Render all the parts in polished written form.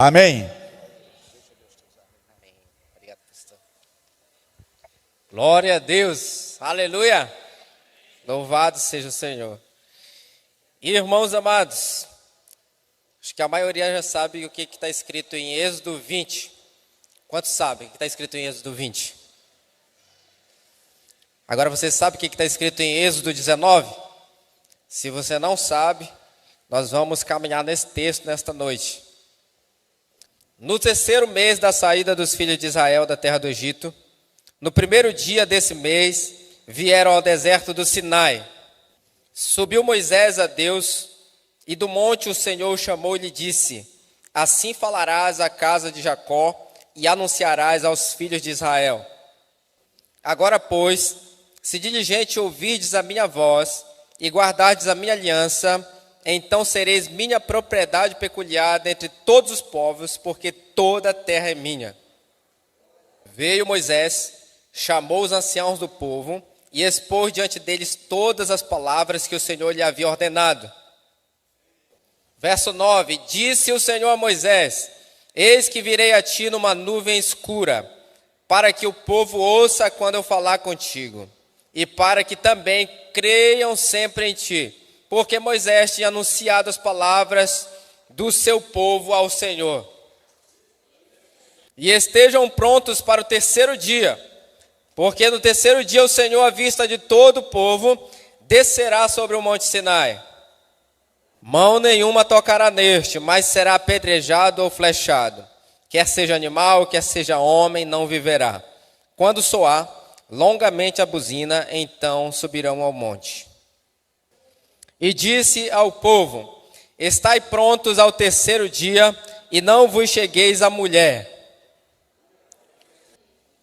Amém. Obrigado, pastor. Glória a Deus. Aleluia. Louvado seja o Senhor. Irmãos amados, acho que a maioria já sabe o que está escrito em Êxodo 20. Quantos sabem o que está escrito em Êxodo 20? Agora você sabe o que está escrito em Êxodo 19? Se você não sabe, nós vamos caminhar nesse texto nesta noite. No terceiro mês da saída dos filhos de Israel da terra do Egito, no primeiro dia desse mês, vieram ao deserto do Sinai. Subiu Moisés a Deus, e do monte o Senhor o chamou e lhe disse: assim falarás à casa de Jacó e anunciarás aos filhos de Israel. Agora, pois, se diligente ouvirdes a minha voz e guardardes a minha aliança, então sereis minha propriedade peculiar dentre todos os povos, porque toda a terra é minha. Veio Moisés, chamou os anciãos do povo e expôs diante deles todas as palavras que o Senhor lhe havia ordenado. Verso 9: disse o Senhor a Moisés: eis que virei a ti numa nuvem escura, para que o povo ouça quando eu falar contigo, e para que também creiam sempre em ti, porque Moisés tinha anunciado as palavras do seu povo ao Senhor. E estejam prontos para o terceiro dia, porque no terceiro dia o Senhor, à vista de todo o povo, descerá sobre o monte Sinai. Mão nenhuma tocará neste, mas será apedrejado ou flechado. Quer seja animal, quer seja homem, não viverá. Quando soar longamente a buzina, então subirão ao monte. E disse ao povo: estai prontos ao terceiro dia, e não vos chegueis à mulher.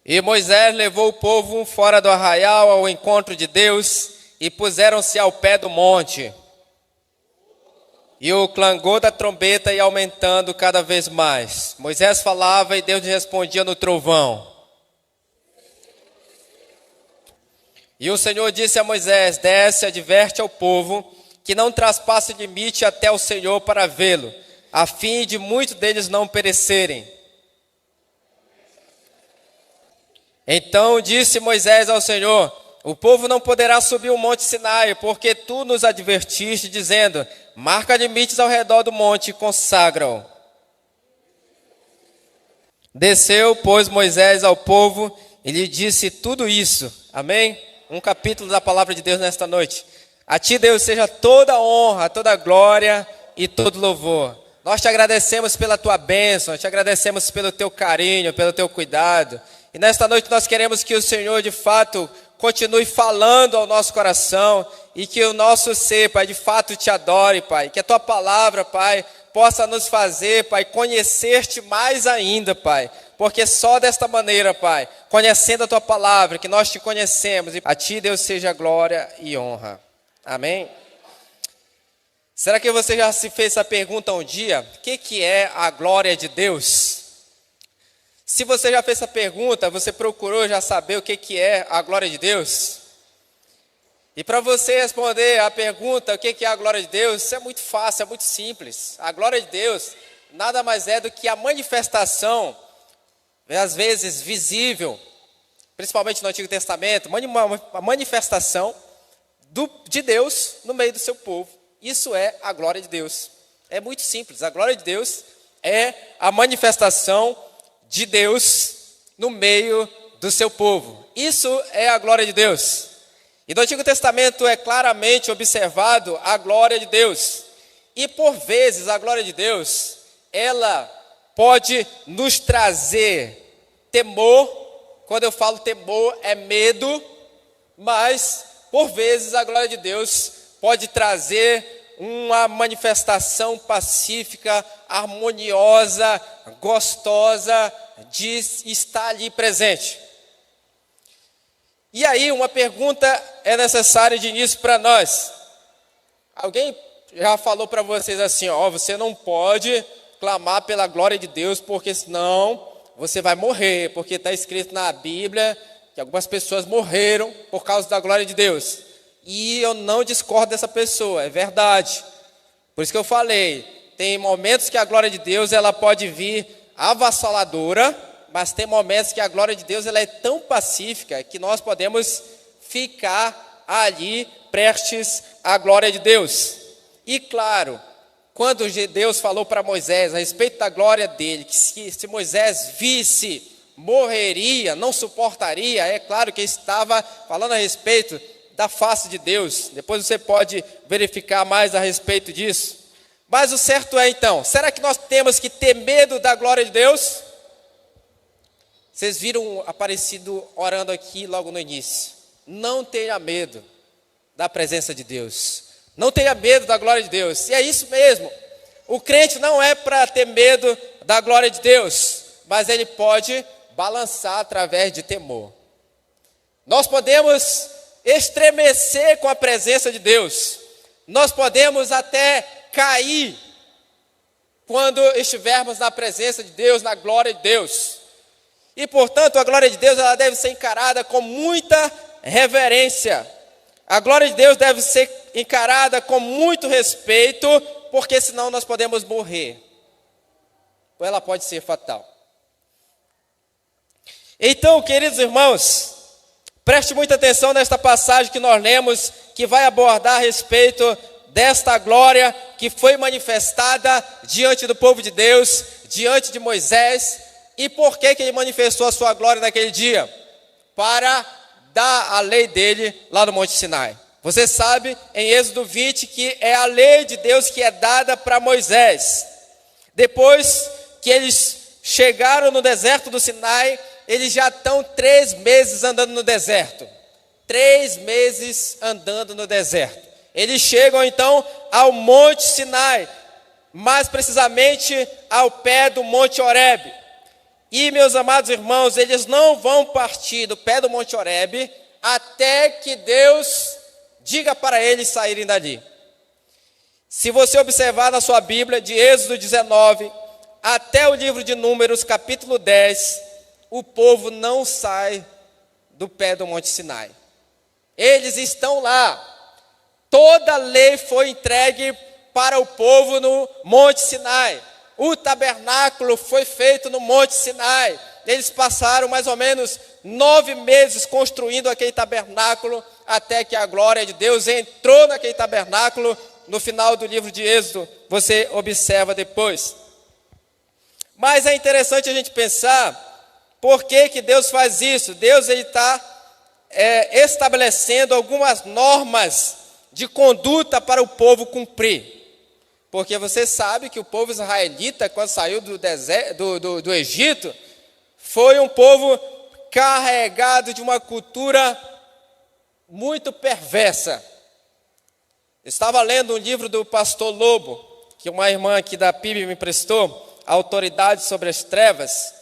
E Moisés levou o povo fora do arraial ao encontro de Deus, e puseram-se ao pé do monte. E o clangor da trombeta ia aumentando cada vez mais. Moisés falava e Deus respondia no trovão. E o Senhor disse a Moisés: desce, adverte ao povo que não traspasse o limite até o Senhor para vê-lo, a fim de muitos deles não perecerem. Então disse Moisés ao Senhor: o povo não poderá subir o monte Sinai, porque tu nos advertiste, dizendo: marca limites ao redor do monte e consagra-o. Desceu, pois, Moisés ao povo e lhe disse tudo isso. Amém? Um capítulo da palavra de Deus nesta noite. A ti, Deus, seja toda a honra, toda a glória e todo louvor. Nós te agradecemos pela tua bênção, te agradecemos pelo teu carinho, pelo teu cuidado. E nesta noite nós queremos que o Senhor, de fato, continue falando ao nosso coração e que o nosso ser, Pai, de fato te adore, Pai. Que a tua palavra, Pai, possa nos fazer, Pai, conhecer-te mais ainda, Pai. Porque só desta maneira, Pai, conhecendo a tua palavra, que nós te conhecemos. E a ti, Deus, seja glória e honra. Amém? Será que você já se fez essa pergunta um dia? O que é a glória de Deus? Se você já fez essa pergunta, você procurou já saber o que é a glória de Deus? E para você responder a pergunta, o que é a glória de Deus, isso é muito fácil, é muito simples. A glória de Deus nada mais é do que a manifestação, às vezes visível, principalmente no Antigo Testamento, uma manifestação de Deus no meio do seu povo. Isso é a glória de Deus. É muito simples. A glória de Deus é a manifestação de Deus no meio do seu povo. Isso é a glória de Deus. E no Antigo Testamento é claramente observado a glória de Deus. E por vezes a glória de Deus, ela pode nos trazer temor. Quando eu falo temor, é medo. Mas por vezes a glória de Deus pode trazer uma manifestação pacífica, harmoniosa, gostosa de estar ali presente. E aí uma pergunta é necessária de início para nós. Alguém já falou para vocês assim: ó, você não pode clamar pela glória de Deus, porque senão você vai morrer, porque está escrito na Bíblia que algumas pessoas morreram por causa da glória de Deus. E eu não discordo dessa pessoa, é verdade. Por isso que eu falei, Tem momentos que a glória de Deus ela pode vir avassaladora, mas tem momentos que a glória de Deus ela é tão pacífica que nós podemos ficar ali prestes à glória de Deus. E claro, quando Deus falou para Moisés a respeito da glória dele, que se Moisés visse, morreria, não suportaria, é claro que ele estava falando a respeito da face de Deus. Depois você pode verificar mais a respeito disso. Mas o certo é então, será que nós temos que ter medo da glória de Deus? Vocês viram Aparecido orando aqui logo no início. Não tenha medo da presença de Deus. Não tenha medo da glória de Deus. E é isso mesmo. O crente não é para ter medo da glória de Deus, mas ele pode balançar através de temor. Nós podemos estremecer com a presença de Deus. Nós podemos até cair quando estivermos na presença de Deus, na glória de Deus. E, portanto, a glória de Deus ela deve ser encarada com muita reverência. A glória de Deus deve ser encarada com muito respeito, porque senão nós podemos morrer. Ou ela pode ser fatal. Então, queridos irmãos, preste muita atenção nesta passagem que nós lemos, que vai abordar a respeito desta glória que foi manifestada diante do povo de Deus, diante de Moisés. E por que ele manifestou a sua glória naquele dia? Para dar a lei dele lá no Monte Sinai. Você sabe em Êxodo 20 que é a lei de Deus que é dada para Moisés. Depois que eles chegaram no deserto do Sinai, eles já estão 3 meses andando no deserto. 3 meses andando no deserto. Eles chegam então ao Monte Sinai, mais precisamente ao pé do Monte Horebe. E, meus amados irmãos, eles não vão partir do pé do Monte Horebe até que Deus diga para eles saírem dali. Se você observar na sua Bíblia, de Êxodo 19 até o livro de Números, capítulo 10, o povo não sai do pé do Monte Sinai. Eles estão lá. Toda a lei foi entregue para o povo no Monte Sinai. O tabernáculo foi feito no Monte Sinai. Eles passaram mais ou menos 9 meses construindo aquele tabernáculo, até que a glória de Deus entrou naquele tabernáculo. No final do livro de Êxodo, você observa depois. Mas é interessante a gente pensar, por que Deus faz isso? Deus está estabelecendo algumas normas de conduta para o povo cumprir. Porque você sabe que o povo israelita, quando saiu do Egito, foi um povo carregado de uma cultura muito perversa. Eu estava lendo um livro do pastor Lobo, que uma irmã aqui da PIB me emprestou, Autoridade sobre as Trevas.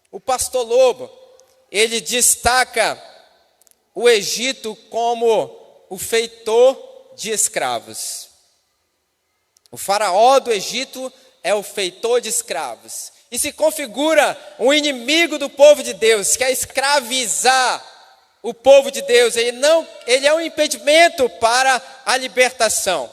O pastor Lobo, ele destaca o Egito como o feitor de escravos. O faraó do Egito é o feitor de escravos. E se configura um inimigo do povo de Deus, que é escravizar o povo de Deus. Ele é um impedimento para a libertação.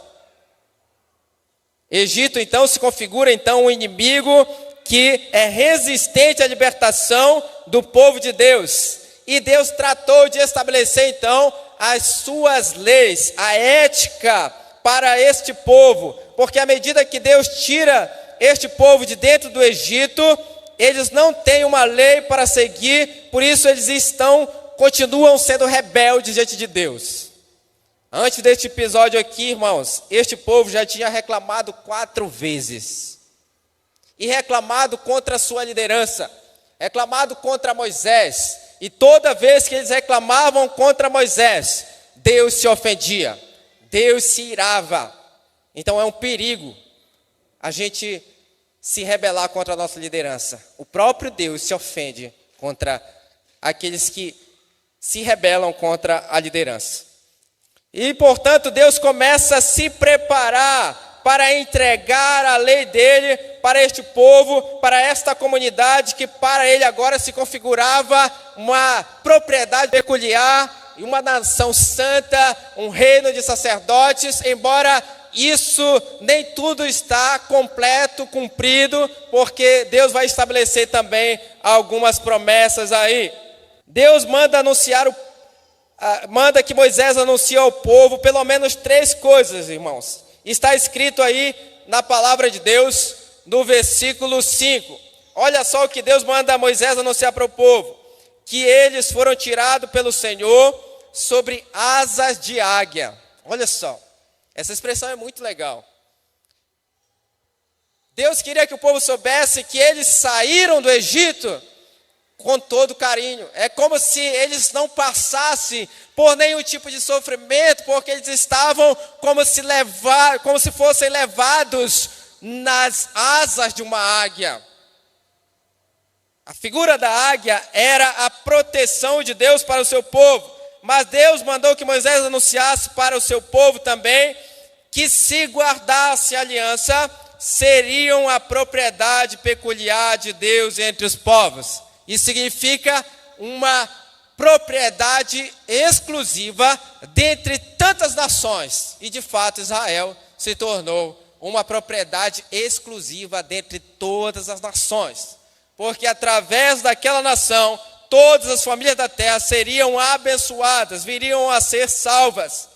Egito, então, se configura então um inimigo que é resistente à libertação do povo de Deus. E Deus tratou de estabelecer, então, as suas leis, a ética para este povo. Porque à medida que Deus tira este povo de dentro do Egito, eles não têm uma lei para seguir, por isso eles continuam sendo rebeldes diante de Deus. Antes deste episódio aqui, irmãos, este povo já tinha reclamado 4 vezes. E reclamado contra a sua liderança, reclamado contra Moisés. E toda vez que eles reclamavam contra Moisés, Deus se ofendia, Deus se irava. Então é um perigo a gente se rebelar contra a nossa liderança. O próprio Deus se ofende contra aqueles que se rebelam contra a liderança. E, portanto, Deus começa a se preparar para entregar a lei dele para este povo, para esta comunidade que para ele agora se configurava uma propriedade peculiar, uma nação santa, um reino de sacerdotes, embora isso nem tudo está completo, cumprido, porque Deus vai estabelecer também algumas promessas aí. Deus manda que Moisés anuncie ao povo pelo menos 3 coisas, irmãos. Está escrito aí na palavra de Deus, no versículo 5. Olha só o que Deus manda a Moisés anunciar para o povo: que eles foram tirados pelo Senhor sobre asas de águia. Olha só, essa expressão é muito legal. Deus queria que o povo soubesse que eles saíram do Egito com todo carinho. É como se eles não passassem por nenhum tipo de sofrimento, porque eles estavam como se fossem levados nas asas de uma águia. A figura da águia era a proteção de Deus para o seu povo. Mas Deus mandou que Moisés anunciasse para o seu povo também que, se guardasse a aliança, seriam a propriedade peculiar de Deus entre os povos. Isso significa uma propriedade exclusiva dentre tantas nações. E de fato Israel se tornou uma propriedade exclusiva dentre todas as nações. Porque através daquela nação, todas as famílias da terra seriam abençoadas, viriam a ser salvas.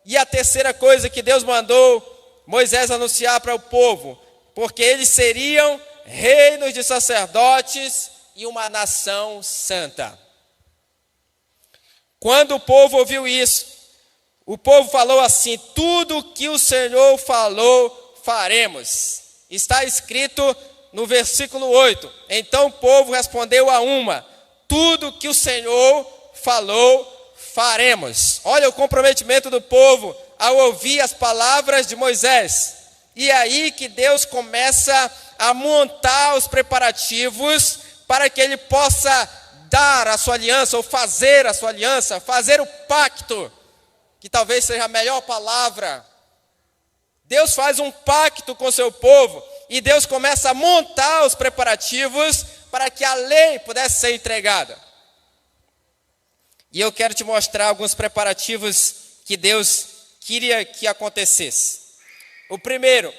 E a terceira coisa que Deus mandou Moisés anunciar para o povo: porque eles seriam reinos de sacerdotes e uma nação santa. Quando o povo ouviu isso, o povo falou assim: tudo que o Senhor falou, faremos. Está escrito no versículo 8. Então o povo respondeu a uma: tudo que o Senhor falou, faremos. Olha o comprometimento do povo ao ouvir as palavras de Moisés. E é aí que Deus começa a montar os preparativos para que ele possa dar a sua aliança, ou fazer a sua aliança, fazer o pacto, que talvez seja a melhor palavra. Deus faz um pacto com o seu povo, e Deus começa a montar os preparativos para que a lei pudesse ser entregada. E eu quero te mostrar alguns preparativos que Deus queria que acontecesse. O primeiro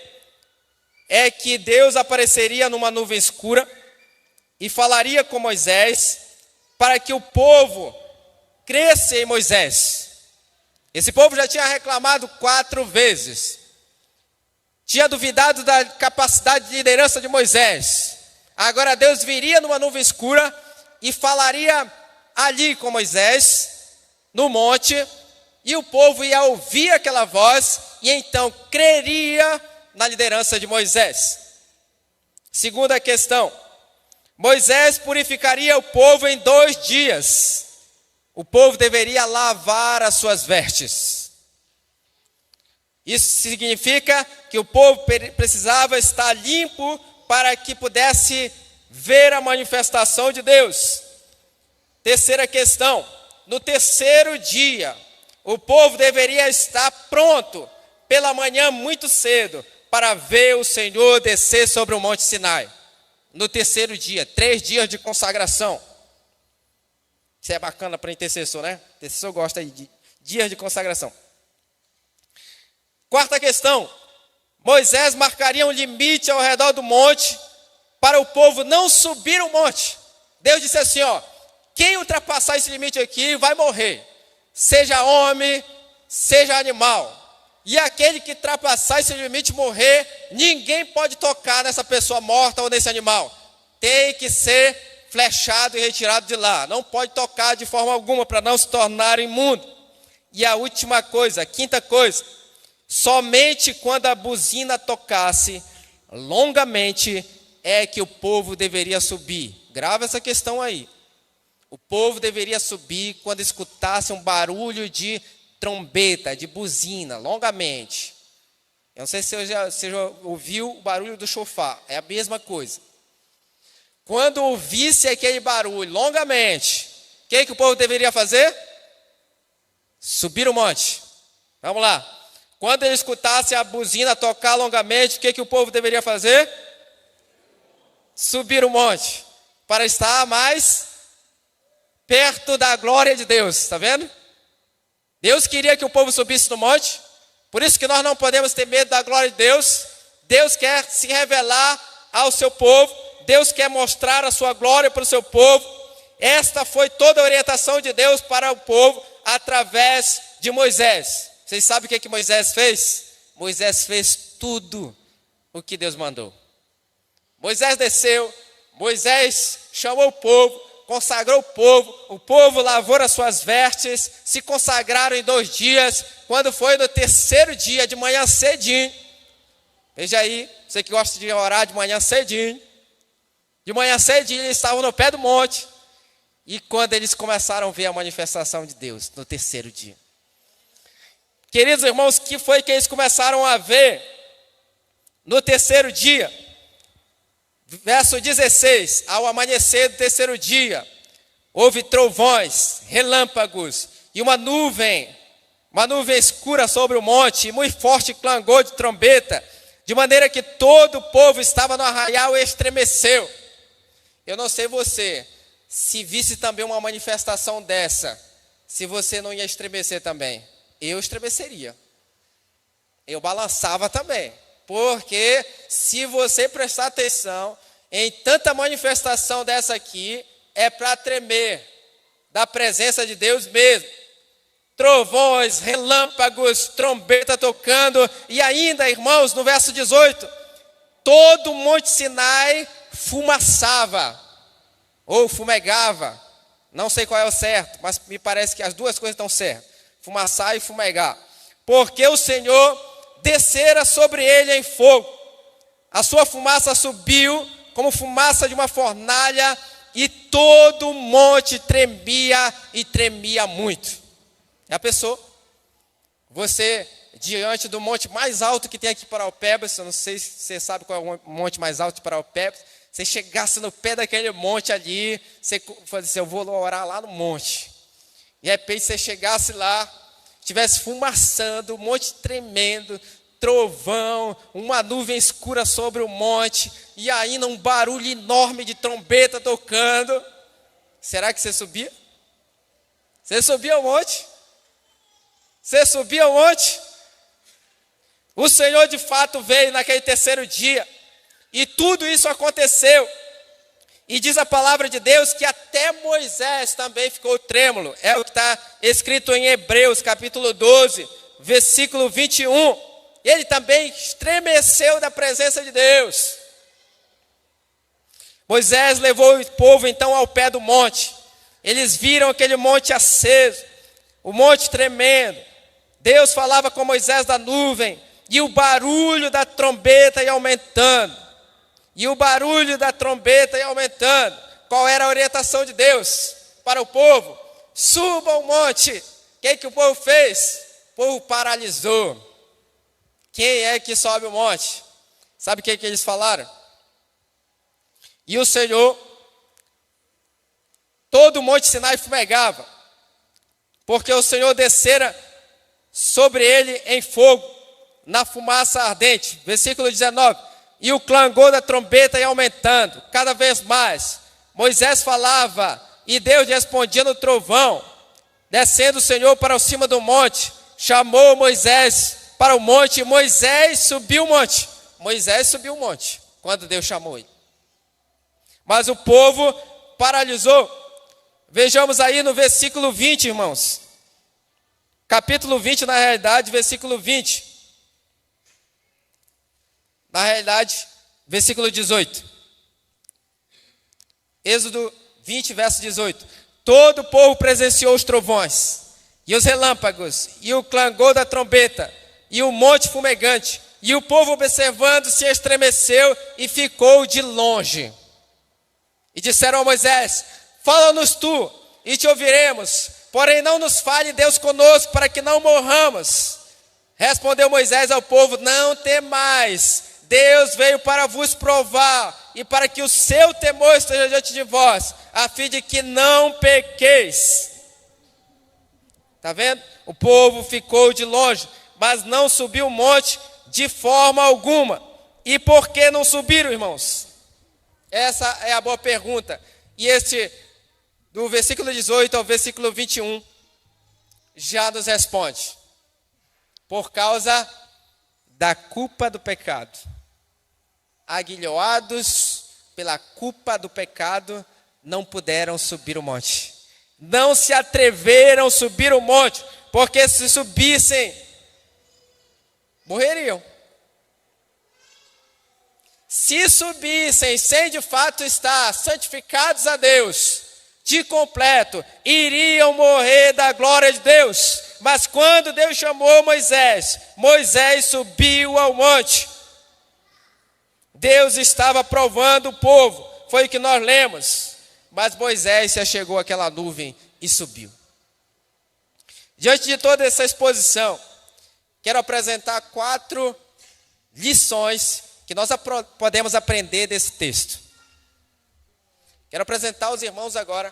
é que Deus apareceria numa nuvem escura e falaria com Moisés para que o povo cresça em Moisés. Esse povo já tinha reclamado 4 vezes. Tinha duvidado da capacidade de liderança de Moisés. Agora Deus viria numa nuvem escura e falaria ali com Moisés, no monte, e o povo ia ouvir aquela voz e então creria na liderança de Moisés. Segunda questão: Moisés purificaria o povo em 2 dias. O povo deveria lavar as suas vestes. Isso significa que o povo precisava estar limpo para que pudesse ver a manifestação de Deus. Terceira questão: no 3º dia, o povo deveria estar pronto pela manhã muito cedo para ver o Senhor descer sobre o Monte Sinai. No 3º dia, 3 dias de consagração. Isso é bacana para intercessor, né? Intercessor gosta aí de dias de consagração. Quarta questão: Moisés marcaria um limite ao redor do monte para o povo não subir o monte. Deus disse assim, quem ultrapassar esse limite aqui vai morrer, seja homem, seja animal. E aquele que ultrapassar esse limite morrer, ninguém pode tocar nessa pessoa morta ou nesse animal. Tem que ser flechado e retirado de lá. Não pode tocar de forma alguma para não se tornar imundo. E a última coisa, a quinta coisa: somente quando a buzina tocasse longamente é que o povo deveria subir. Grava essa questão aí. O povo deveria subir quando escutasse um barulho de trombeta, de buzina, longamente. Eu não sei se você já ouviu o barulho do chofar. É a mesma coisa. Quando ouvisse aquele barulho longamente, o que o povo deveria fazer? Subir o monte. Vamos lá. Quando ele escutasse a buzina tocar longamente, o que o povo deveria fazer? Subir o monte, para estar mais perto da glória de Deus. Está vendo? Deus queria que o povo subisse no monte, Por isso que nós não podemos ter medo da glória de Deus. Deus quer se revelar ao seu povo. Deus quer mostrar a sua glória para o seu povo. Esta foi toda a orientação de Deus para o povo através de Moisés. Vocês sabem o que Moisés fez? Moisés fez tudo o que Deus mandou. Moisés desceu, Moisés chamou o povo, consagrou o povo lavou as suas vestes, se consagraram em 2 dias. Quando foi no 3º dia, de manhã cedinho, veja aí, você que gosta de orar de manhã cedinho, eles estavam no pé do monte, e quando eles começaram a ver a manifestação de Deus, no 3º dia. Queridos irmãos, que foi que eles começaram a ver no 3º dia? Verso 16, ao amanhecer do 3º dia, houve trovões, relâmpagos e uma nuvem escura sobre o monte, e muito forte clangor de trombeta, de maneira que todo o povo estava no arraial e estremeceu. Eu não sei você, se visse também uma manifestação dessa, se você não ia estremecer também. Eu estremeceria. Eu balançava também. Porque se você prestar atenção em tanta manifestação dessa aqui, é para tremer da presença de Deus mesmo. Trovões, relâmpagos, trombeta tocando, e ainda, irmãos, no verso 18, todo o Monte Sinai fumaçava, ou fumegava, não sei qual é o certo, mas me parece que as duas coisas estão certas, fumaçar e fumegar, porque o Senhor descera sobre ele em fogo, a sua fumaça subiu como fumaça de uma fornalha, e todo o monte tremia e tremia muito. Já pensou? Você, diante do monte mais alto que tem aqui para Paraupebas, eu não sei se você sabe qual é o monte mais alto de Paraupebas, você chegasse no pé daquele monte ali, você falasse assim, eu vou orar lá no monte. E de repente você chegasse lá, estivesse fumaçando, o monte tremendo, trovão, uma nuvem escura sobre o monte, e ainda um barulho enorme de trombeta tocando. Será que você subia? Você subia ao monte? Você subia ao monte? O Senhor de fato veio naquele 3º dia, e tudo isso aconteceu, e diz a palavra de Deus que até Moisés também ficou trêmulo. É o que está escrito em Hebreus capítulo 12, versículo 21. Ele também estremeceu da presença de Deus. Moisés levou o povo então ao pé do monte. Eles viram aquele monte aceso, o monte tremendo. Deus falava com Moisés da nuvem, e o barulho da trombeta ia aumentando. Qual era a orientação de Deus para o povo? Suba ao monte. O que o povo fez? O povo paralisou. Quem é que sobe o monte? Sabe o que eles falaram? E o Senhor, todo o monte Sinai fumegava, porque o Senhor descera sobre ele em fogo, na fumaça ardente. Versículo 19. E o clangor da trombeta ia aumentando, cada vez mais. Moisés falava, e Deus respondia no trovão. Descendo o Senhor para o cima do monte, chamou Moisés para o monte, e Moisés subiu o monte. Quando Deus chamou ele. Mas o povo paralisou. Vejamos aí no versículo 20, irmãos. Capítulo 20, na realidade, versículo 20. Na realidade, versículo 18. Êxodo 20, verso 18. Todo o povo presenciou os trovões, e os relâmpagos, e o clangor da trombeta, e o monte fumegante. E o povo, observando, se estremeceu e ficou de longe. E disseram a Moisés, fala-nos tu, e te ouviremos. Porém não nos fale Deus conosco, para que não morramos. Respondeu Moisés ao povo, não temais. Deus veio para vos provar, e para que o seu temor esteja diante de vós, a fim de que não pequeis. Está vendo? O povo ficou de longe, mas não subiu o monte de forma alguma. E por que não subiram, irmãos? Essa é a boa pergunta. E do versículo 18 ao versículo 21, já nos responde. por causa da culpa do pecado. Aguilhoados pela culpa do pecado, não puderam subir o monte. Não se atreveram a subir o monte, porque se subissem, morreriam. Se subissem sem de fato estar santificados a Deus, de completo, iriam morrer da glória de Deus. Mas quando Deus chamou Moisés, Moisés subiu ao monte. Deus estava provando o povo, foi o que nós lemos. Mas Moisés se achegou àquela nuvem e subiu. Diante de toda essa exposição, quero apresentar 4 lições que nós podemos aprender desse texto. Quero apresentar aos irmãos agora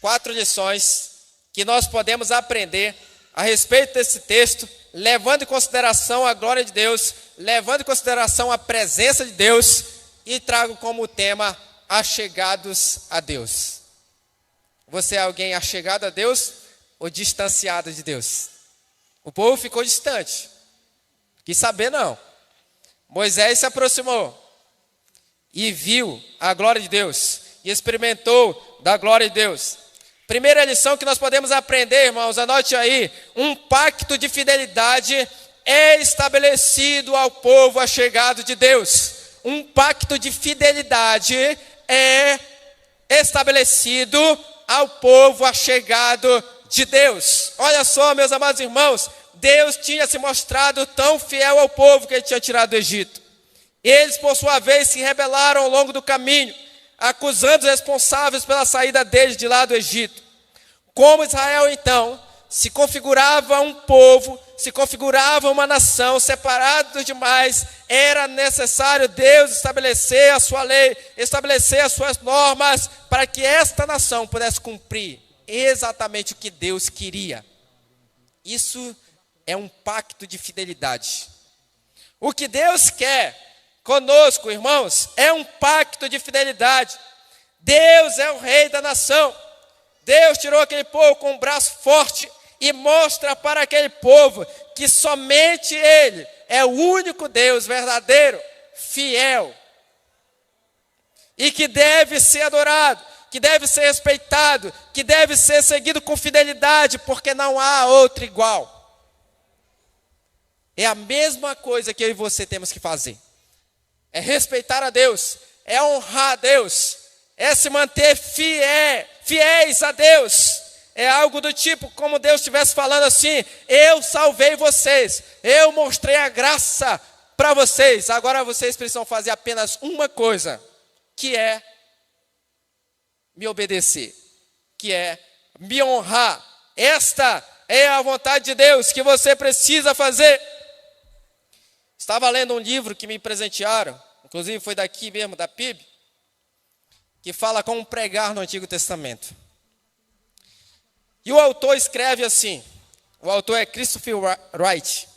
4 lições que nós podemos aprender a respeito desse texto, levando em consideração a glória de Deus, levando em consideração a presença de Deus, e trago como tema achegados a Deus. Você é alguém achegado a Deus ou distanciado de Deus? O povo ficou distante, quis saber não. Moisés se aproximou e viu a glória de Deus, e experimentou da glória de Deus. Primeira lição que nós podemos aprender, irmãos, anote aí: um pacto de fidelidade é estabelecido ao povo achegado de Deus. Um pacto de fidelidade é estabelecido ao povo achegado de Deus. Olha só, meus amados irmãos, Deus tinha se mostrado tão fiel ao povo que ele tinha tirado do Egito. Eles, por sua vez, se rebelaram ao longo do caminho, acusando os responsáveis pela saída deles de lá do Egito. Como Israel, então, se configurava um povo, se configurava uma nação separada dos demais, era necessário Deus estabelecer a sua lei, estabelecer as suas normas, para que esta nação pudesse cumprir exatamente o que Deus queria. Isso é um pacto de fidelidade. O que Deus quer conosco, irmãos, é um pacto de fidelidade. Deus é o rei da nação. Deus tirou aquele povo com um braço forte e mostra para aquele povo que somente Ele é o único Deus verdadeiro, fiel, e que deve ser adorado, que deve ser respeitado, que deve ser seguido com fidelidade, porque não há outro igual. É a mesma coisa que eu e você temos que fazer. É respeitar a Deus, é honrar a Deus, é se manter fiéis a Deus. É algo do tipo como Deus estivesse falando assim: eu salvei vocês, eu mostrei a graça para vocês, agora vocês precisam fazer apenas uma coisa, que é me obedecer, que é me honrar. Esta é a vontade de Deus que você precisa fazer. Estava lendo um livro que me presentearam, inclusive foi daqui mesmo, da PIB, que fala como pregar no Antigo Testamento. E o autor escreve assim, o autor é Christopher Wright: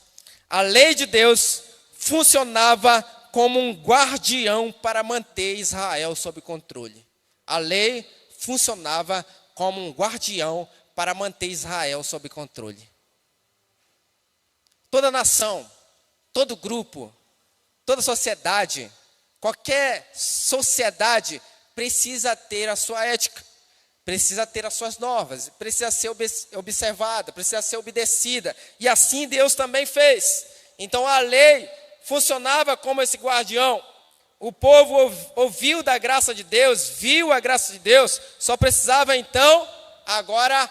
a lei de Deus funcionava como um guardião para manter Israel sob controle. A lei funcionava como um guardião para manter Israel sob controle. Toda nação, todo grupo, toda sociedade, qualquer sociedade precisa ter a sua ética, precisa ter as suas normas, precisa ser observada, precisa ser obedecida. E assim Deus também fez. Então a lei funcionava como esse guardião. O povo ouviu da graça de Deus, viu a graça de Deus, só precisava então agora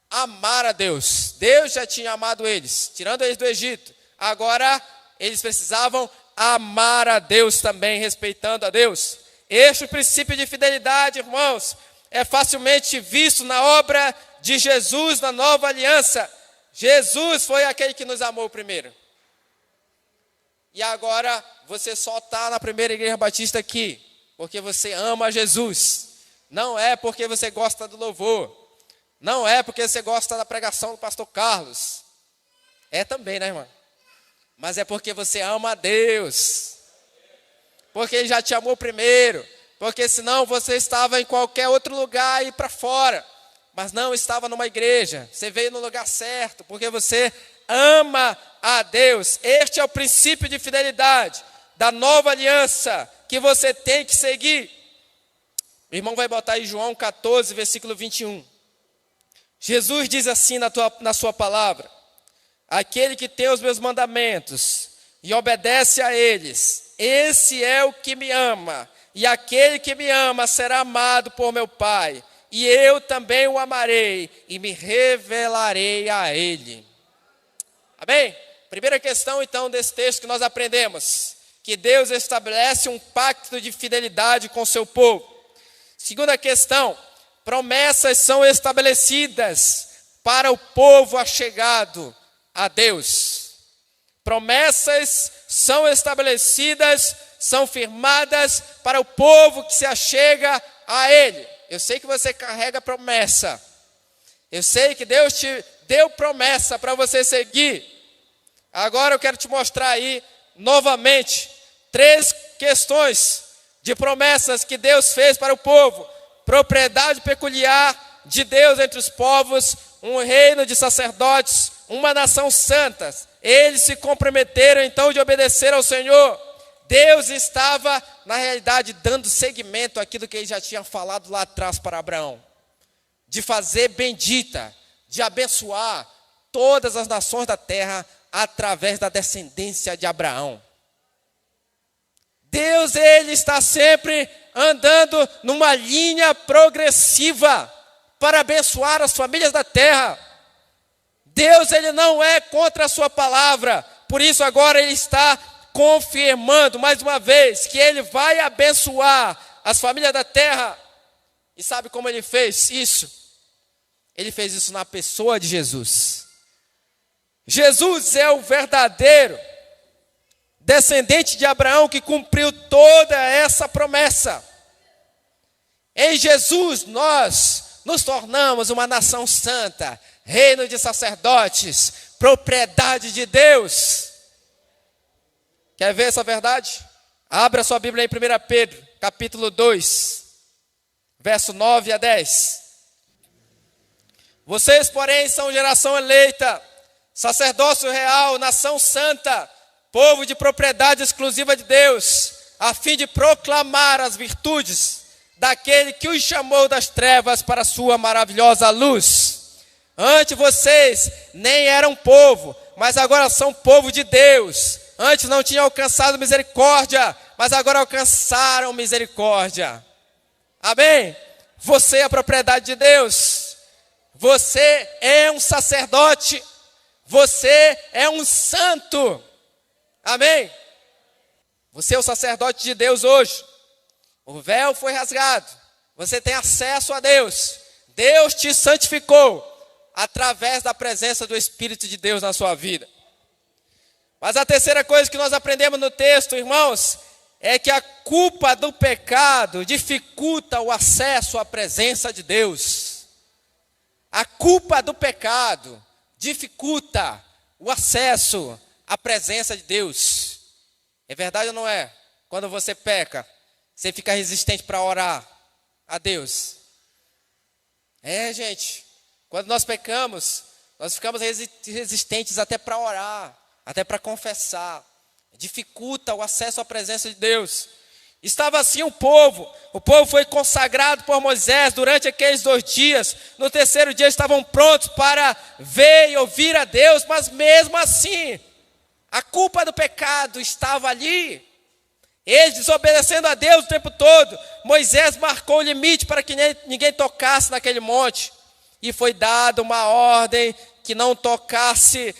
amar a Deus. Deus já tinha amado eles, tirando eles do Egito. Agora eles precisavam amar a Deus também, respeitando a Deus. Este princípio de fidelidade, irmãos, é facilmente visto na obra de Jesus na nova aliança. Jesus foi aquele que nos amou primeiro. E agora você só está na primeira igreja batista aqui porque você ama Jesus. Não é porque você gosta do louvor. Não é porque você gosta da pregação do pastor Carlos. É também, né, irmã? Mas é porque você ama a Deus. Porque Ele já te amou primeiro. Porque senão você estava em qualquer outro lugar e para fora. Mas não estava numa igreja. Você veio no lugar certo. Porque você ama a Deus. Este é o princípio de fidelidade da nova aliança que você tem que seguir. O irmão vai botar aí João 14, versículo 21. Jesus diz assim na sua palavra: aquele que tem os meus mandamentos e obedece a eles, esse é o que me ama. E aquele que me ama será amado por meu Pai. E eu também o amarei e me revelarei a ele. Amém? Primeira questão, então, desse texto que nós aprendemos: que Deus estabelece um pacto de fidelidade com o seu povo. Segunda questão: promessas são estabelecidas para o povo achegado a Deus. Promessas são estabelecidas, são firmadas para o povo que se achega a Ele. Eu sei que você carrega promessa. Eu sei que Deus te deu promessa para você seguir. Agora eu quero te mostrar aí, novamente, 3 questões de promessas que Deus fez para o povo. Propriedade peculiar de Deus entre os povos, um reino de sacerdotes, uma nação santa. Eles se comprometeram então de obedecer ao Senhor. Deus estava, na realidade, dando seguimento àquilo que ele já tinha falado lá atrás para Abraão. De fazer bendita, de abençoar todas as nações da terra através da descendência de Abraão. Deus, ele está sempre andando numa linha progressiva para abençoar as famílias da terra. Deus, ele não é contra a sua palavra. Por isso agora ele está confirmando mais uma vez que ele vai abençoar as famílias da terra. E sabe como ele fez isso? Ele fez isso na pessoa de Jesus. Jesus é o verdadeiro descendente de Abraão que cumpriu toda essa promessa. Em Jesus nós nos tornamos uma nação santa, reino de sacerdotes, propriedade de Deus. Quer ver essa verdade? Abra sua Bíblia em 1 Pedro, capítulo 2, verso 9 a 10. Vocês, porém, são geração eleita, sacerdócio real, nação santa, povo de propriedade exclusiva de Deus, a fim de proclamar as virtudes daquele que os chamou das trevas para a sua maravilhosa luz. Antes vocês nem eram povo, mas agora são povo de Deus. Antes não tinham alcançado misericórdia, mas agora alcançaram misericórdia. Amém? Você é a propriedade de Deus. Você é um sacerdote. Você é um santo. Amém? Você é o sacerdote de Deus hoje. O véu foi rasgado. Você tem acesso a Deus. Deus te santificou através da presença do Espírito de Deus na sua vida. Mas a terceira coisa que nós aprendemos no texto, irmãos, é que a culpa do pecado dificulta o acesso à presença de Deus. A culpa do pecado dificulta o acesso à presença de Deus. É verdade ou não é? Quando você peca, você fica resistente para orar a Deus. Gente, quando nós pecamos, nós ficamos resistentes até para orar, até para confessar. Dificulta o acesso à presença de Deus. Estava assim o povo foi consagrado por Moisés durante aqueles 2 dias. No terceiro dia estavam prontos para ver e ouvir a Deus, mas mesmo assim, a culpa do pecado estava ali. Eles desobedecendo a Deus o tempo todo. Moisés marcou o limite para que ninguém tocasse naquele monte. E foi dada uma ordem que não tocasse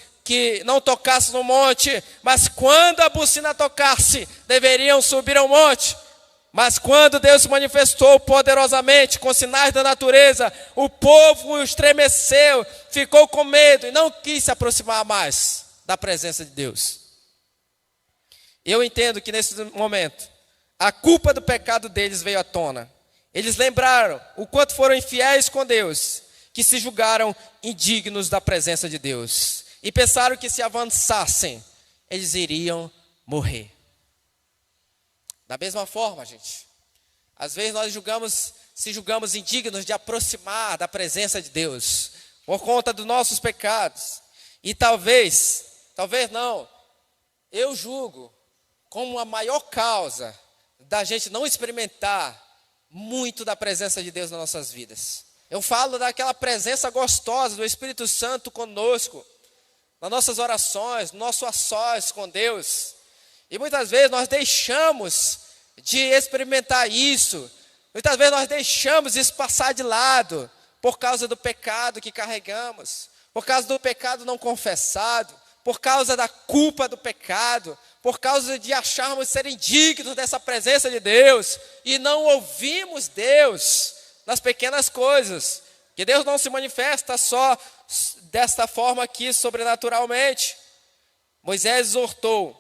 no monte, mas quando a buzina tocasse, deveriam subir ao monte. Mas quando Deus se manifestou poderosamente, com sinais da natureza, o povo estremeceu, ficou com medo e não quis se aproximar mais da presença de Deus. Eu entendo que nesse momento, a culpa do pecado deles veio à tona. Eles lembraram o quanto foram infiéis com Deus, que se julgaram indignos da presença de Deus. E pensaram que se avançassem, eles iriam morrer. Da mesma forma, gente, às vezes nós se julgamos indignos de aproximar da presença de Deus, por conta dos nossos pecados. E talvez não, eu julgo como a maior causa da gente não experimentar muito da presença de Deus nas nossas vidas. Eu falo daquela presença gostosa do Espírito Santo conosco, nas nossas orações, no nosso a sós com Deus. E muitas vezes nós deixamos de experimentar isso. Muitas vezes nós deixamos isso passar de lado por causa do pecado que carregamos, por causa do pecado não confessado, por causa da culpa do pecado, por causa de acharmos serem dignos dessa presença de Deus e não ouvimos Deus nas pequenas coisas. Que Deus não se manifesta só desta forma aqui, sobrenaturalmente. Moisés exortou,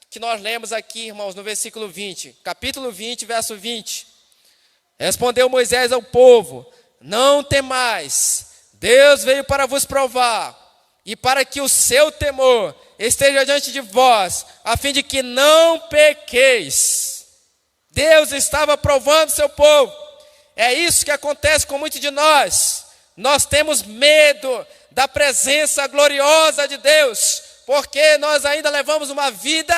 que nós lemos aqui, irmãos, no versículo 20, capítulo 20, verso 20. Respondeu Moisés ao povo: não temais, Deus veio para vos provar, e para que o seu temor esteja diante de vós, a fim de que não pequeis. Deus estava provando seu povo. É isso que acontece com muitos de nós. Nós temos medo da presença gloriosa de Deus, porque nós ainda levamos uma vida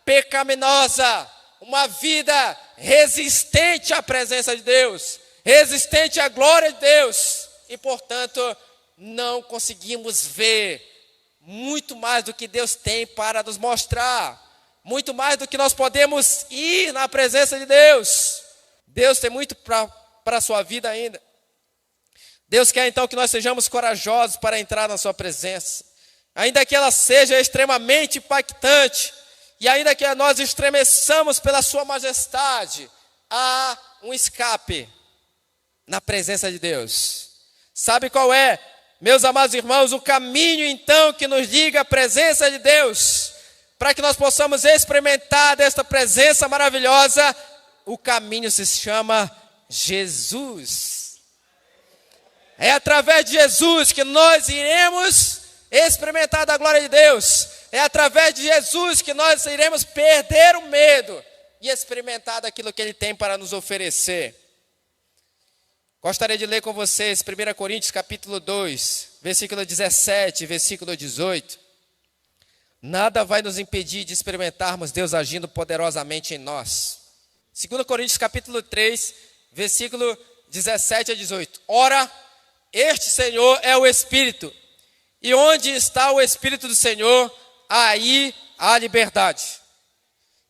pecaminosa, uma vida resistente à presença de Deus, resistente à glória de Deus, e portanto não conseguimos ver muito mais do que Deus tem para nos mostrar, muito mais do que nós podemos ir na presença de Deus. Deus tem muito para a sua vida ainda. Deus quer então que nós sejamos corajosos para entrar na sua presença, ainda que ela seja extremamente impactante, e ainda que nós estremeçamos pela sua majestade, há um escape na presença de Deus. Sabe qual é, meus amados irmãos, o caminho então que nos liga à presença de Deus, para que nós possamos experimentar desta presença maravilhosa? O caminho se chama Jesus. É através de Jesus que nós iremos experimentar da glória de Deus. É através de Jesus que nós iremos perder o medo e experimentar daquilo que Ele tem para nos oferecer. Gostaria de ler com vocês 1 Coríntios capítulo 2, versículo 17, versículo 18. Nada vai nos impedir de experimentarmos Deus agindo poderosamente em nós. 2 Coríntios capítulo 3, versículo 17 a 18. Ora, este Senhor é o Espírito, e onde está o Espírito do Senhor, aí há liberdade.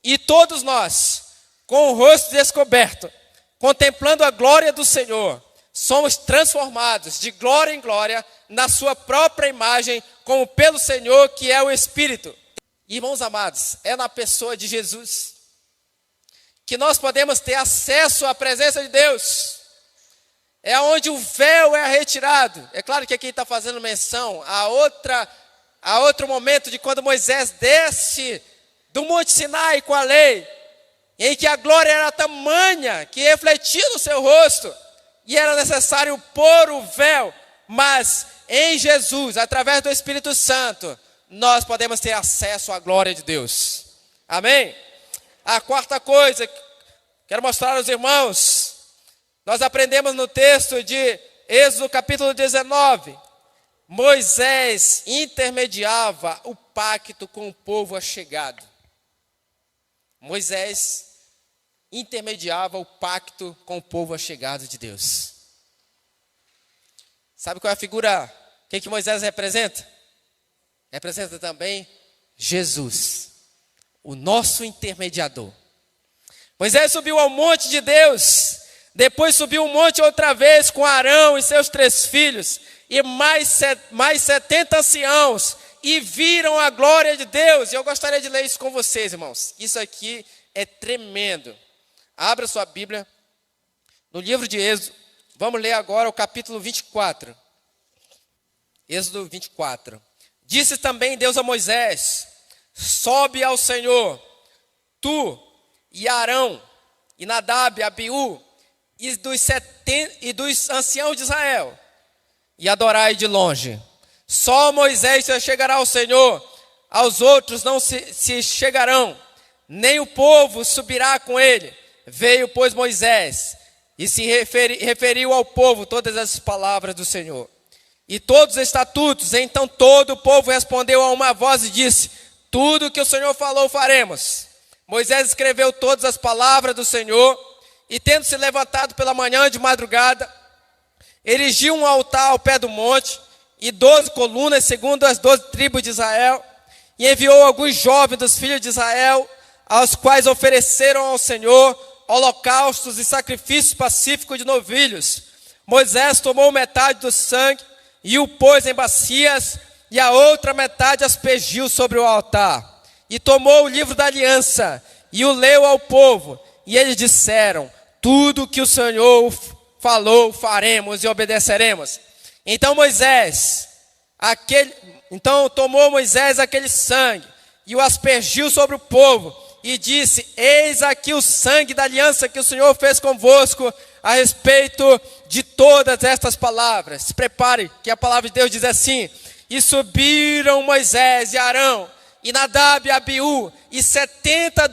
E todos nós, com o rosto descoberto, contemplando a glória do Senhor, somos transformados de glória em glória na sua própria imagem, como pelo Senhor que é o Espírito. Irmãos amados, é na pessoa de Jesus que nós podemos ter acesso à presença de Deus. É onde o véu é retirado. É claro que aqui está fazendo menção a outro momento de quando Moisés desce do Monte Sinai com a lei, em que a glória era tamanha que refletia no seu rosto, e era necessário pôr o véu. Mas em Jesus, através do Espírito Santo, nós podemos ter acesso à glória de Deus. Amém? A quarta coisa que quero mostrar aos irmãos, nós aprendemos no texto de Êxodo capítulo 19. Moisés intermediava o pacto com o povo achegado. Moisés intermediava o pacto com o povo achegado de Deus. Sabe qual é a figura? O que Moisés representa? Representa também Jesus, o nosso intermediador. Moisés subiu ao monte de Deus, depois subiu o monte outra vez com Arão e seus 3 filhos, e mais 70 anciãos, e viram a glória de Deus. E eu gostaria de ler isso com vocês, irmãos. Isso aqui é tremendo. Abra sua Bíblia no livro de Êxodo. Vamos ler agora o capítulo 24. Êxodo 24. Disse também Deus a Moisés: sobe ao Senhor, tu e Arão, e Nadab, Abiú, e dos anciãos de Israel, e adorai de longe. Só Moisés se chegará ao Senhor, aos outros não se chegarão, nem o povo subirá com ele. Veio, pois, Moisés, e se referiu ao povo todas as palavras do Senhor. e todos os estatutos. Então todo o povo respondeu a uma voz e disse: tudo o que o Senhor falou faremos. Moisés escreveu todas as palavras do Senhor, e tendo se levantado pela manhã de madrugada, erigiu um altar ao pé do monte, e 12 colunas segundo as 12 tribos de Israel, e enviou alguns jovens dos filhos de Israel, aos quais ofereceram ao Senhor holocaustos e sacrifícios pacíficos de novilhos. Moisés tomou metade do sangue e o pôs em bacias, e a outra metade aspergiu sobre o altar. E tomou o livro da aliança e o leu ao povo, e eles disseram: tudo o que o Senhor falou faremos e obedeceremos. Então tomou Moisés aquele sangue e o aspergiu sobre o povo, e disse: eis aqui o sangue da aliança que o Senhor fez convosco a respeito de todas estas palavras. Se prepare, que a palavra de Deus diz assim: e subiram Moisés e Arão, e Nadab e Abiú, e 70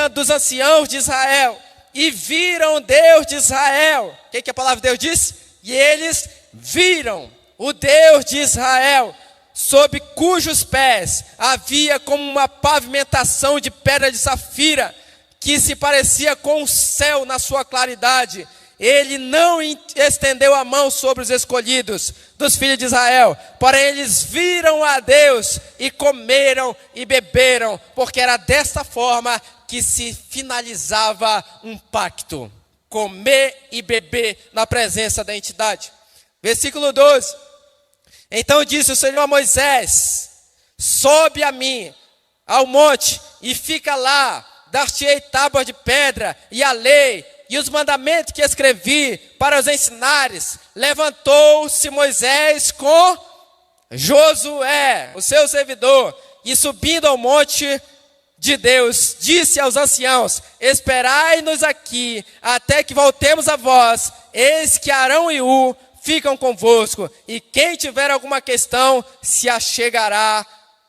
dos anciãos de Israel, e viram Deus de Israel. O que a palavra de Deus diz? E eles viram o Deus de Israel, sob cujos pés havia como uma pavimentação de pedra de safira, que se parecia com o céu na sua claridade. Ele não estendeu a mão sobre os escolhidos dos filhos de Israel, porém eles viram a Deus e comeram e beberam, porque era desta forma que se finalizava um pacto: comer e beber na presença da entidade. Versículo 12. Então disse o Senhor a Moisés: sobe a mim ao monte e fica lá, dar-te-ei tábuas de pedra e a lei e os mandamentos que escrevi para os ensinares. Levantou-se Moisés com Josué, o seu servidor, e subindo ao monte de Deus, disse aos anciãos: esperai-nos aqui até que voltemos a vós. Eis que Arão e Ur ficam convosco, e quem tiver alguma questão se achegará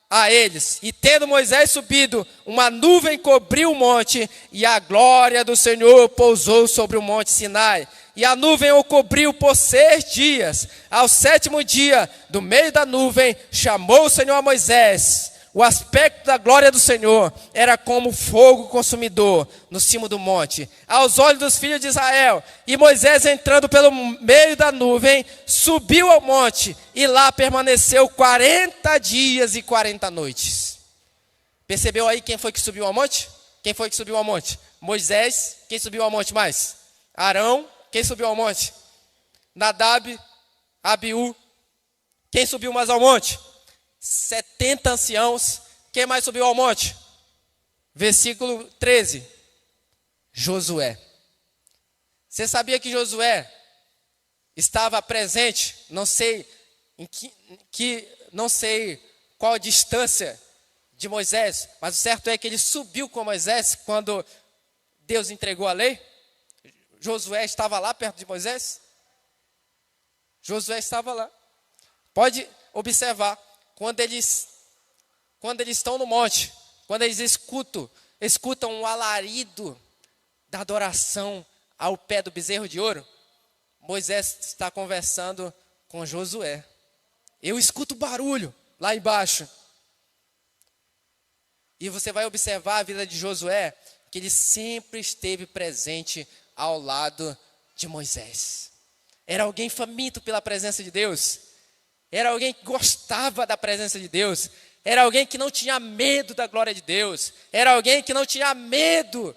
a eles. E tendo Moisés subido, uma nuvem cobriu o monte, e a glória do Senhor pousou sobre o monte Sinai. E a nuvem o cobriu por 6 dias. Ao 7º dia, do meio da nuvem, chamou o Senhor a Moisés. O aspecto da glória do Senhor era como fogo consumidor no cimo do monte, aos olhos dos filhos de Israel. E Moisés, entrando pelo meio da nuvem, subiu ao monte, e lá permaneceu 40 dias e 40 noites. Percebeu aí quem foi que subiu ao monte? Quem foi que subiu ao monte? Moisés. Quem subiu ao monte mais? Arão. Quem subiu ao monte? Nadab, Abiú. Quem subiu mais ao monte? 70 anciãos. Quem mais subiu ao monte? Versículo 13. Josué. Você sabia que Josué estava presente? Não sei não sei qual a distância de Moisés, mas o certo é que ele subiu com Moisés quando Deus entregou a lei. Josué estava lá perto de Moisés. Josué estava lá. Pode observar. Quando eles estão no monte, quando eles escutam um alarido da adoração ao pé do bezerro de ouro, Moisés está conversando com Josué. Eu escuto barulho lá embaixo. E você vai observar a vida de Josué, que ele sempre esteve presente ao lado de Moisés. Era alguém faminto pela presença de Deus. Era alguém que gostava da presença de Deus. Era alguém que não tinha medo da glória de Deus. Era alguém que não tinha medo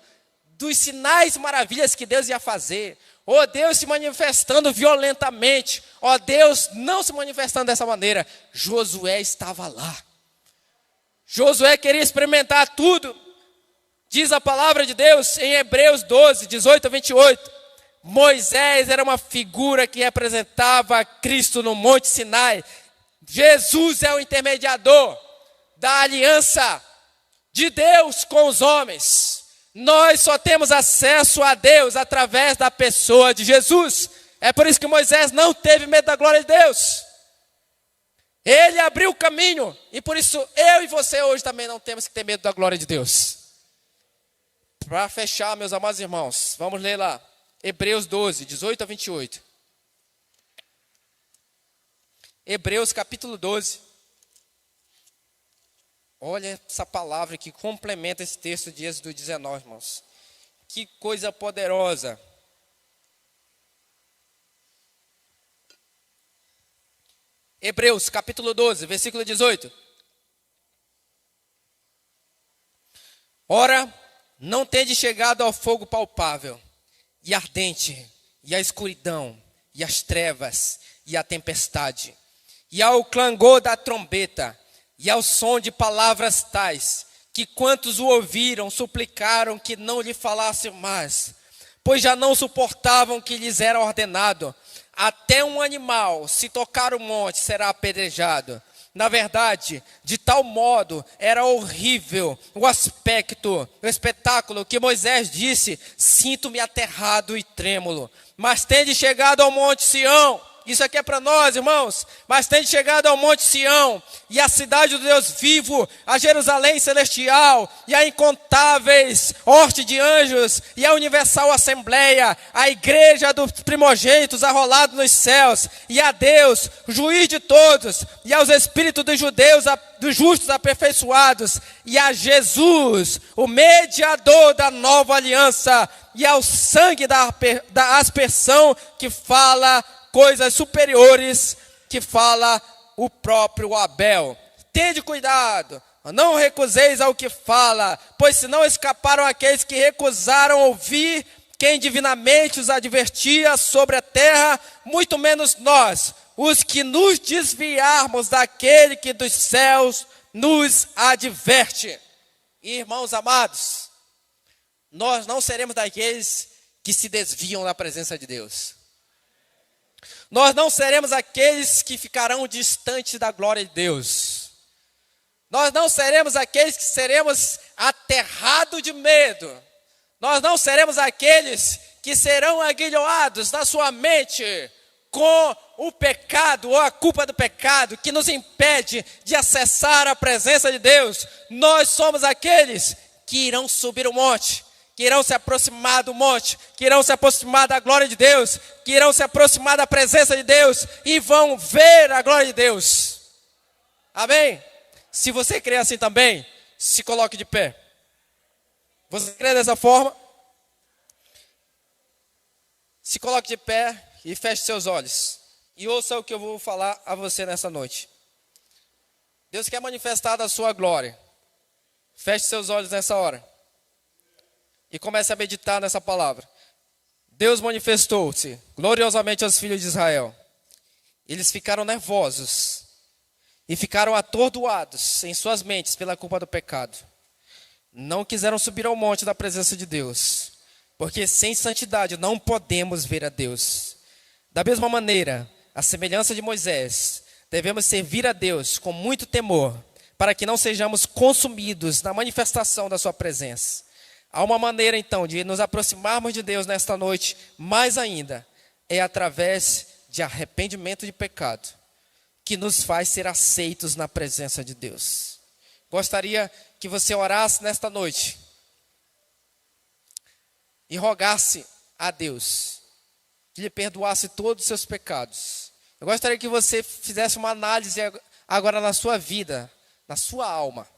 dos sinais e maravilhas que Deus ia fazer. Ou Deus se manifestando violentamente. Ou Deus não se manifestando dessa maneira. Josué estava lá. Josué queria experimentar tudo. Diz a palavra de Deus em Hebreus 12, 18 a 28. Moisés era uma figura que representava Cristo no Monte Sinai. Jesus é o intermediador da aliança de Deus com os homens. Nós só temos acesso a Deus através da pessoa de Jesus. É por isso que Moisés não teve medo da glória de Deus. Ele abriu o caminho. E por isso eu e você hoje também não temos que ter medo da glória de Deus. Para fechar, meus amados irmãos, vamos ler lá. Hebreus 12, 18 a 28. Hebreus capítulo 12. Olha essa palavra que complementa esse texto de Êxodo 19, irmãos. Que coisa poderosa. Hebreus capítulo 12, versículo 18. Ora, não tendes chegado ao fogo palpável, e ardente, e à escuridão, e às trevas, e à tempestade, e ao clangor da trombeta, e ao som de palavras tais, que quantos o ouviram suplicaram que não lhe falasse mais, pois já não suportavam que lhes era ordenado. Até um animal, se tocar o monte, será apedrejado. Na verdade, de tal modo era horrível o aspecto, o espetáculo, que Moisés disse: sinto-me aterrado e trêmulo. Mas tende chegado ao monte Sião. Isso aqui é para nós, irmãos. Mas tende chegado ao monte Sião, e a cidade do Deus vivo, a Jerusalém celestial, e a incontáveis horte de anjos, e a universal assembleia, a igreja dos primogênitos arrolados nos céus, e a Deus, juiz de todos, e aos espíritos dos judeus, dos justos aperfeiçoados, e a Jesus, o mediador da nova aliança, e ao sangue da aspersão, que fala coisas superiores, que fala o próprio Abel. Tende cuidado, não recuseis ao que fala, pois se não escaparam aqueles que recusaram ouvir quem divinamente os advertia sobre a terra, muito menos nós, os que nos desviarmos daquele que dos céus nos adverte. Irmãos amados, nós não seremos daqueles que se desviam da presença de Deus. Nós não seremos aqueles que ficarão distantes da glória de Deus. Nós não seremos aqueles que seremos aterrados de medo. Nós não seremos aqueles que serão aguilhoados na sua mente com o pecado ou a culpa do pecado que nos impede de acessar a presença de Deus. Nós somos aqueles que irão subir o monte, que irão se aproximar do monte, que irão se aproximar da glória de Deus, que irão se aproximar da presença de Deus e vão ver a glória de Deus. Amém? Se você crê assim também, se coloque de pé. Você crê dessa forma? Se coloque de pé e feche seus olhos. E ouça o que eu vou falar a você nessa noite. Deus quer manifestar a sua glória. Feche seus olhos nessa hora. E comece a meditar nessa palavra. Deus manifestou-se gloriosamente aos filhos de Israel. Eles ficaram nervosos e ficaram atordoados em suas mentes pela culpa do pecado. Não quiseram subir ao monte da presença de Deus, porque sem santidade não podemos ver a Deus. Da mesma maneira, à semelhança de Moisés, devemos servir a Deus com muito temor, para que não sejamos consumidos na manifestação da sua presença. Há uma maneira, então, de nos aproximarmos de Deus nesta noite, mais ainda, é através de arrependimento de pecado, que nos faz ser aceitos na presença de Deus. Gostaria que você orasse nesta noite e rogasse a Deus que lhe perdoasse todos os seus pecados. Eu gostaria que você fizesse uma análise agora na sua vida, na sua alma.